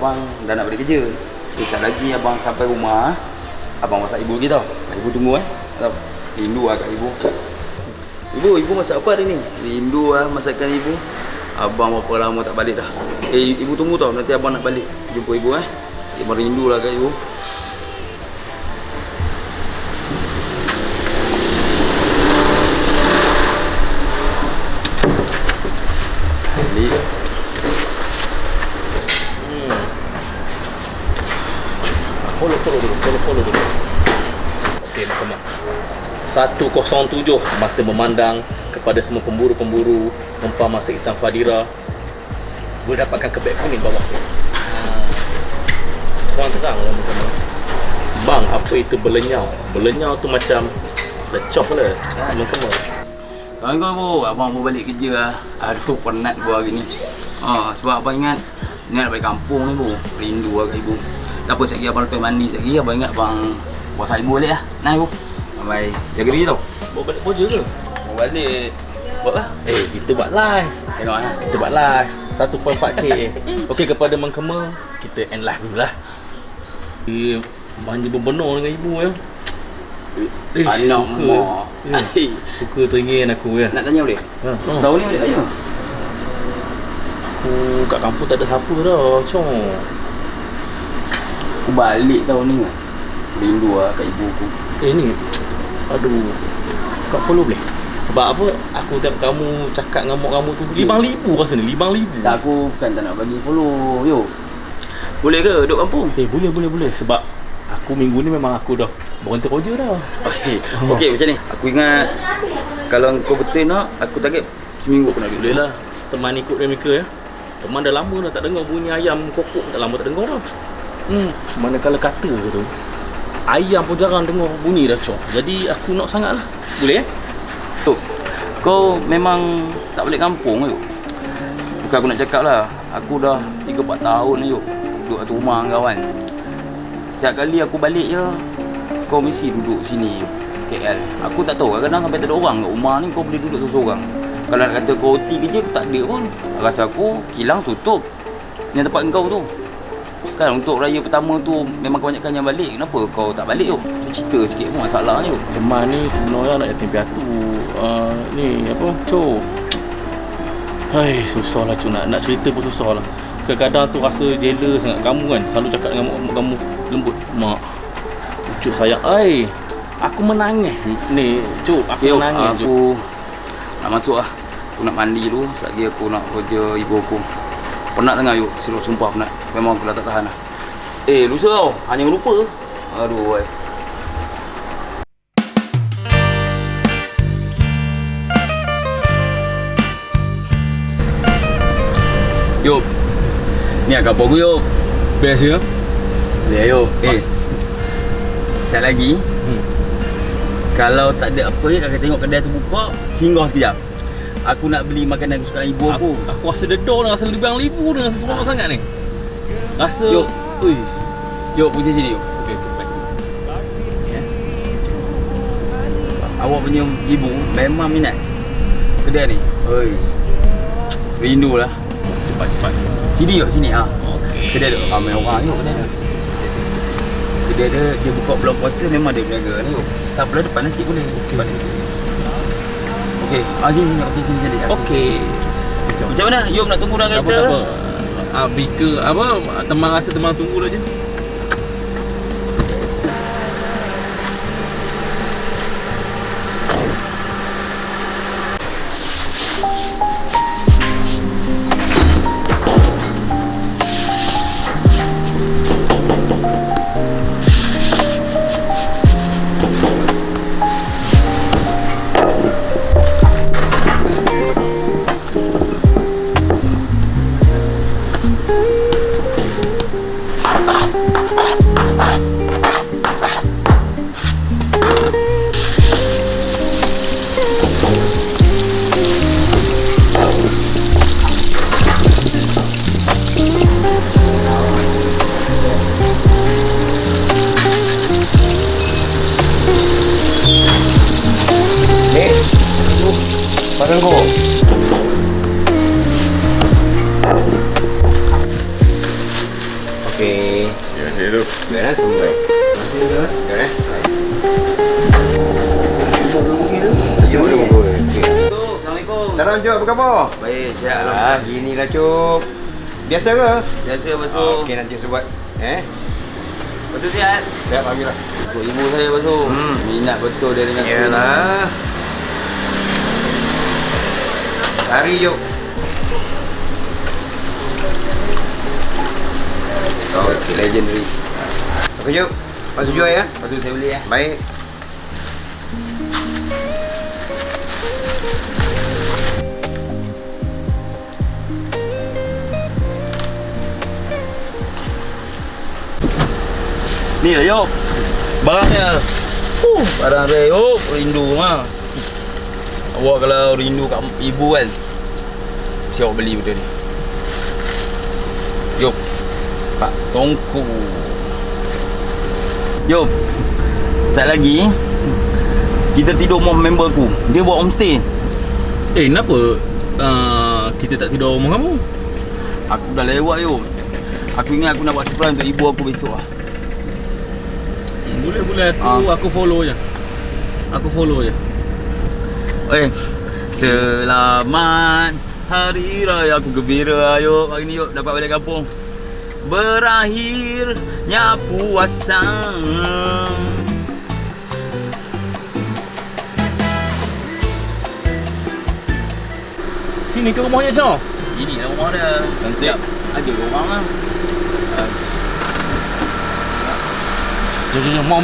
abang dah nak balik kerja. Sekejap lagi abang sampai rumah, abang masak ibu lagi tau. Ibu tunggu tau. Rindu lah kat ibu. Ibu masak apa hari ni? Rindu lah masakan ibu. Abang berapa lama tak balik dah. Ibu tunggu tau, nanti abang nak balik jumpa ibu Abang rindu lah kat ibu. Follow dulu. Okey, Mahkamah 107 mata memandang kepada semua pemburu-pemburu mempah masa hitam Fadira. Boleh dapatkan kebeg kuning bawah tu. Korang terang lah Mahkamah. Bang, apa itu belenyau? Belenyau tu macam lecok lah Mahkamah. Assalamualaikum ibu, abang mau balik kerja lah. Aduh penat gua hari ni. Sebab abang ingat ni nak balik kampung ni bu. Rindu lah kat ibu. Tak apa, sekejap abang lepas mandi sekejap lagi abang ingat abang puasa ibu balik lah. Nah ibu, abang jaga diri tau. Bawa balik kerja ke? Mau balik. Buat lah. Kita buat live. Tengok lah. Kita buat live 1.4k. Okey, kepada Mahkamah, kita end live dulu lah. Dia manja benar dengan ibu ya. Anak mak. Suka teringin aku ya. Nak tanya boleh? Tahu ni boleh tanya? Aku kat kampung tak ada siapa dah, Cong. Aku balik tahun ni kan. Rindu lah kat ibu aku. Ni, aduh, kau follow boleh? Sebab apa? Aku tengok kamu cakap dengan mak kamu tu 5,000 rasa ni, 5,000. Tak, aku bukan tak nak bagi follow. Yo. Boleh ke duduk kampung? Boleh. Sebab aku minggu ni memang aku dah berhenti kerja dah. Okey, macam ni. Aku ingat kalau kau betul nak, aku target seminggu pun nak duduk. Boleh lah. Teman ikut mereka ya. Teman dah lama dah tak dengar bunyi ayam kokok, dah lama tak dengar dah. Manakala kata ke tu, ayam pun jarang dengar bunyi dah, Cok. Jadi aku nak sangat lah. Boleh Tu, kau memang tak balik kampung ke? Bukan aku nak cakap lah. Aku dah 3-4 tahun ni duduk kat rumah dengan kawan. Setiap kali aku balik je, kau mesti duduk sini KL. Aku tak tahu, kadang-kadang sampai tak ada orang kat rumah ni kau boleh duduk seorang-seorang. Kalau nak kata kau OT kerja, aku tak ada pun. Rasa aku kilang tutup yang tempat kau tu. Kan untuk raya pertama tu memang kebanyakan yang balik. Kenapa kau tak balik tu? Cerita sikit pun masalahnya tu. Teman ni sebenarnya anak yatim piatu. Ni apa, Cok. Hai, susah lah Cok, nak cerita pun susah lah. Kadang-kadang tu rasa jealous sangat kamu kan. Selalu cakap dengan mak kamu lembut. Mak, Cok sayang. Aku menangis. Ni Cok, aku menangis. Aku nak masuk lah. Aku nak mandi dulu. Sekejap lagi aku nak kerja ibu aku. Penat sangat yuk, sumpah penat. Memang aku dah tak tahan lah. Lusa tau, hanya lupa. Aduh wai. Yuk, ni agak bagus yuk. Best ya? Ya yuk. Sekejap lagi. Kalau tak ada apa je, kalau tengok kedai tu buka, singgah sekejap. Aku nak beli makanan kesukaan ibu aku. Aku rasa dedor dah, rasa lebih bang libu dengan seseronok sangat ni. Rasa Yuk. Yuk, pergi sini yuk. Okey, baik. Awak punya ibu memang minat kedai ni. Rindu lah. Cepat. Sini yuk, sini Okey. Kedai dia ramai orang yuk kedai dia. Kedai dia buka bulan puasa memang dia berniaga ni yuk. Tak apalah, depan sikit boleh. Depan sikit. Okey, sini. Okey. Macam mana? Yom nak tunggu dalam kereta? Tak apa. Bika apa, teman rasa teman tunggu dah je. Padahal kau dulu. Dah sampai. Masih dah. Dah. Assalamualaikum. Salam Cuk, apa khabar? Baik, sihat alhamdulillah. Ginilah Cuk. Biasa ke? Biasa basuh. Okey, nanti saya buat. Basuh sihat. Siap, alhamdulillah. Untuk ibu saya basuh. Minat betul dia dengan Yalah. Hari Cuk. Okey, legendary. Okey Cuk. Masuk jual ya. Basuh saya beli ya. Baik. Ni lah Yop. Barangnya. Barang dia Yop. Rindu mah. Awak kalau rindu kat ibu kan, mesti awak beli benda ni. Yop. Pak Tongku. Yop. Sat lagi kita tidur rumah member aku. Dia buat homestay. Kenapa kita tak tidur rumah kamu? Aku dah lewat Yop. Aku ingat aku nak buat surprise untuk ibu aku besok lah. Boleh aku follow je. Aku follow je. Selamat Hari Raya. Aku gembira Yop. Hari ni Yop dapat balik kampung. Berakhirnya puasa. Sini ke rumahnya Chow? Ini lah rumah dia. Nanti ada orang lah. Jom, mau.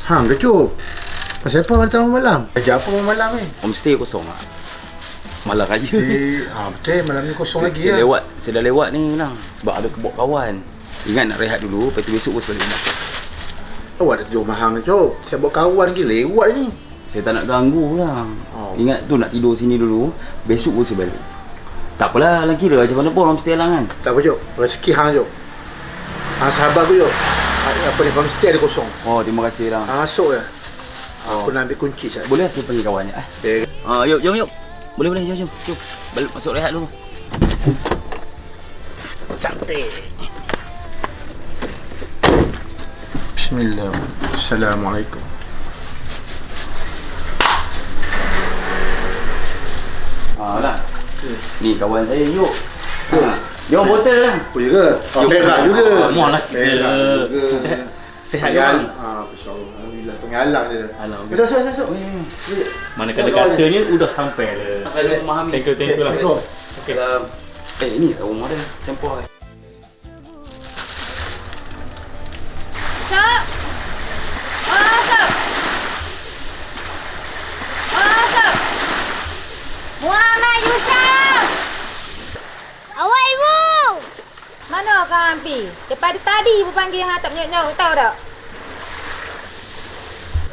Hang ke Cuk? Pasal apa datang malam? Kerja apa malam ni? Homestay kosong lah. Malam raya. Betul malam ni kosong lagi Saya ya. dah lewat ni Nang. Sebab ada kebok kawan. Ingat nak rehat dulu. Lepas tu besok pun sebalik nak. Awak dah tidur mahang ke Cuk? Saya buat kawan lagi lewat ni. Saya tak nak ganggu lah. Ingat tu nak tidur sini dulu. Besok pun sebalik. Tak apalah. Lang kira macam mana pun homestay lah kan. Tak apa Cuk. Rezeki hang Cuk. Hang sabar aku Cuk. Apa ni homestay ada kosong. Oh, terima kasih lah. Masuk je. Aku nak ambil kunci saya. Boleh saya panggil kawannya Yuk, jom. Boleh, jom. Balik masuk rehat dulu. Cantik. Bismillah. Assalamualaikum. Lah. Ni kawan saya Yuk. Jom botol lah. Oh ya ke? Perak juga. Mohonlah kita. Perak juga. Sehat ke bang? InsyaAllah. Alhamdulillah. Pengalang je. Alhamdulillah. Masuk. Mana kata-katanya udah sampai lah. Memahami. Thank you lah. Okay. Ini rumah dia. Sampel. Masuk. Masuk. Masuk. Muhammad Yusuf. Awak ibu. Mana Kang Ampi? Daripada tadi ibu panggil hang tak menyok-nyok, tahu tak?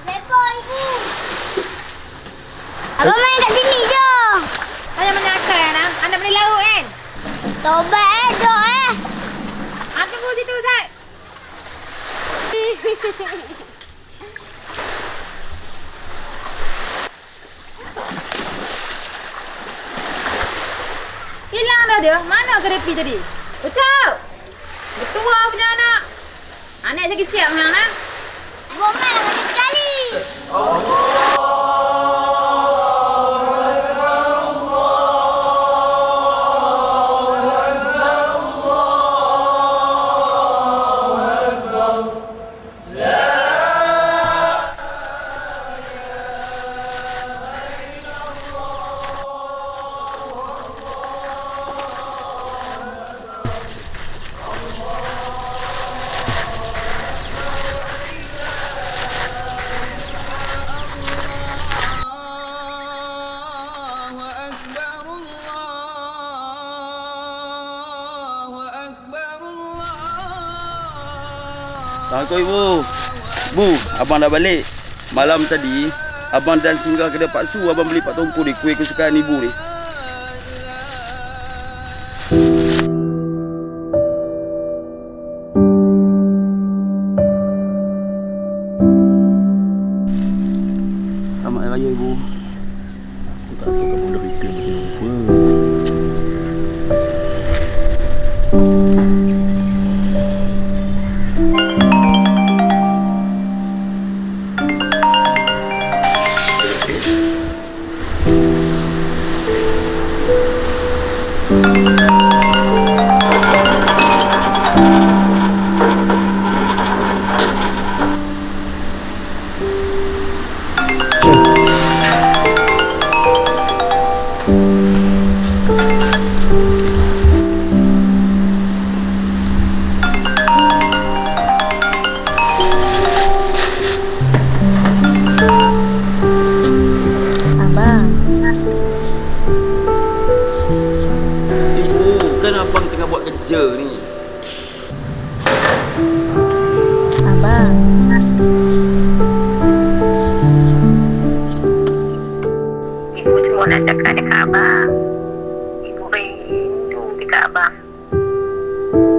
Siapa ibu? Abang main kat sini je. Saya menyakal kan? Anda boleh laut kan? Tobat dok Aku tunggu situ Ustaz. Hilang dah dia. Mana kerepi tadi? Ucap! Bertua punya anak. Anak lagi siap hang lah. Bomai lagi sekali. Assalamualaikum ibu. Bu, abang dah balik. Malam tadi abang dan singgah kedai Pak Su. Abang beli Pak Tongku ni, kuih kesukaan ibu ni. Selamat Raya ibu. tak tahu kamu dah return macam apa. Abang, Ibu, kan abang tengah buat kerja ni. abang. Ibu cuma nak cakap dekat abang. Ibu rindu dekat abang.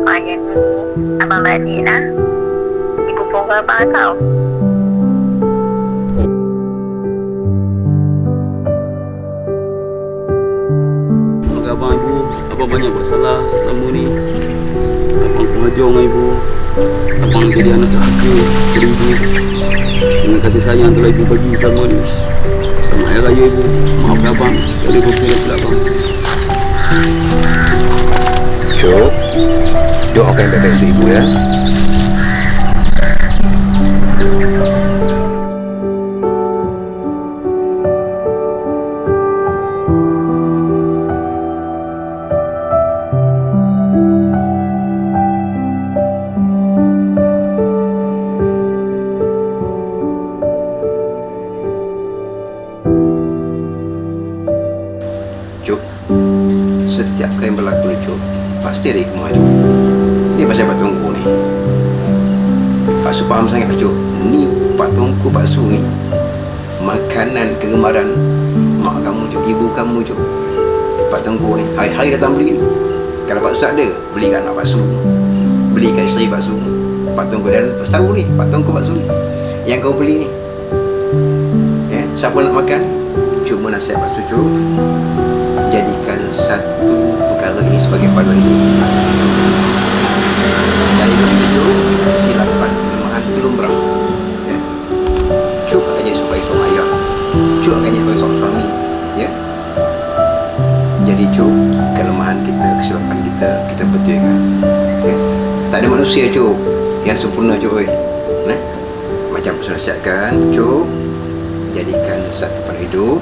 Maknanya ni, abang balik lah. Ibu tunggu abang tau. Maafkan abang ibu, abang banyak buat salah selama ni. Abang pengajar dengan ibu. Abang jadi anak lelaki dari ibu. Dengan kasih sayang telah ibu bagi selama ni. Selamat Hari Raya ibu. Maafkan abang segala dosa dan silap abang. Cuk, doakan yang baik-baik untuk ibu ya. Cuk, setiap kali yang berlaku ni Cuk, pasti ada hikmah Cuk. Ni pasal Pak Tungku ni. Pak Su faham sangat Cuk. Ni Pak Tungku, Pak Su ni makanan kegemaran mak kamu Cuk, ibu kamu Cuk. Pak Tungku ni hari-hari datang beli ni. Kalau Pak Su tak ada, belikan anak Pak Su, belikan isteri Pak Su. Pak Tungku dan tahu ni, Pak Tungku Pak Su ni yang kau beli ni. Ya, siapa nak makan? Cuma nasihat Pak Su Cuk, jadikan satu perkara ini sebagai panduan hidup. Dari begitu, kesilapan, kelemahan itu lumrah. Ya. Cuk akan jadi sebagai seorang ayah. Cuk akan jadi sebagai seorang suami. Ya. Jadi Cuk, kelemahan kita, kesilapan kita, kita betulkan. Ya. Tak ada manusia Cuk yang sempurna Cuk. Nah, macam saya nasihatkan, Cuk, jadikan satu panduan hidup.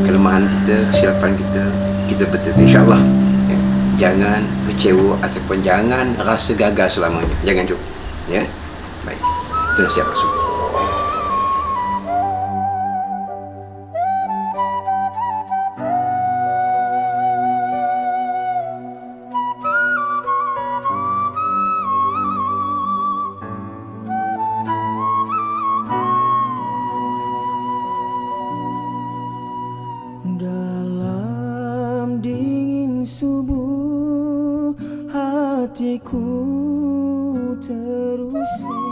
Kelemahan kita, kesilapan kita, kita betulkan insya-Allah. Ya. Jangan kecewa ataupun jangan rasa gagal selamanya. Jangan Cuk. Ya. Baik. Itu nasihat Pak Su. Dalam dingin subuh hatiku terusik